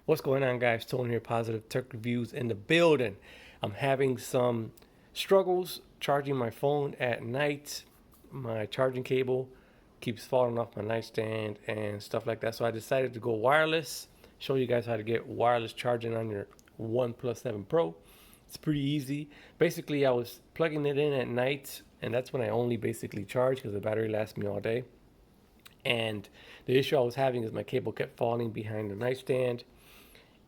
What's going on, guys? Tony here, Positive Tech Reviews in the building. I'm having some struggles charging my phone at night. My charging cable keeps falling off my nightstand and stuff like that. So I decided to go wireless, show you guys how to get wireless charging on your OnePlus 7 Pro. It's pretty easy. Basically, I was plugging it in at night, and that's when I only basically charge because the battery lasts me all day. And the issue I was having is my cable kept falling behind the nightstand,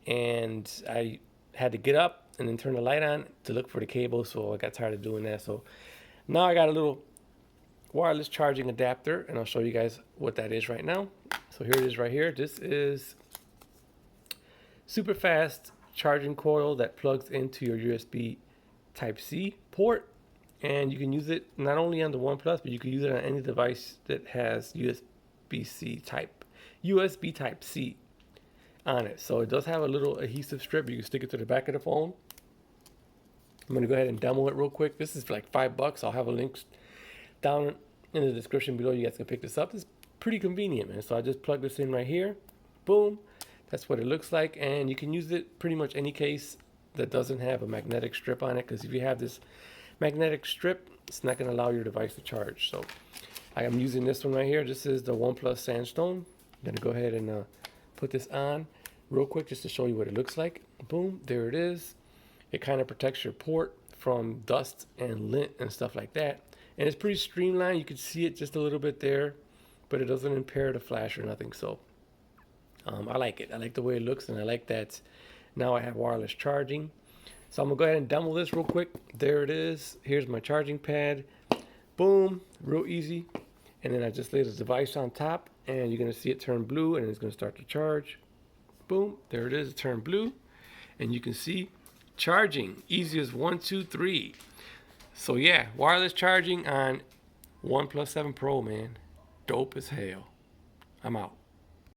and I had to get up and then turn the light on to look for the cable. So I got tired of doing that. So now I got a little wireless charging adapter, and I'll show you guys what that is right now. So here it is right here. This is super fast charging coil that plugs into your USB Type-C port, and you can use it not only on the OnePlus, but you can use it on any device that has USB Type-C on it. So it does have a little adhesive strip. You can stick it to the back of the phone. I'm gonna go ahead and demo it real quick. This is like $5. I'll have a link down in the description below. You guys can pick this up. It's pretty convenient, man. So I just plug this in right here. Boom. That's what it looks like, and you can use it pretty much any case that doesn't have a magnetic strip on it, because if you have this magnetic strip, it's not going to allow your device to charge. So I am using this one right here. This is the OnePlus Sandstone. I'm going to go ahead and put this on real quick just to show you what it looks like. Boom, there it is. It kind of protects your port from dust and lint and stuff like that, and it's pretty streamlined. You can see it just a little bit there, but it doesn't impair the flash or nothing. So I like it. I like the way it looks, and I like that now I have wireless charging. So I'm gonna go ahead and demo this real quick. There it is. Here's my charging pad. Boom, real easy. And then I just lay the device on top, and you're gonna see it turn blue, and it's gonna start to charge. Boom, there it is. It turned blue, and you can see charging. Easy as 1, 2, 3. So yeah, wireless charging on OnePlus 7 Pro, man. Dope as hell. I'm out.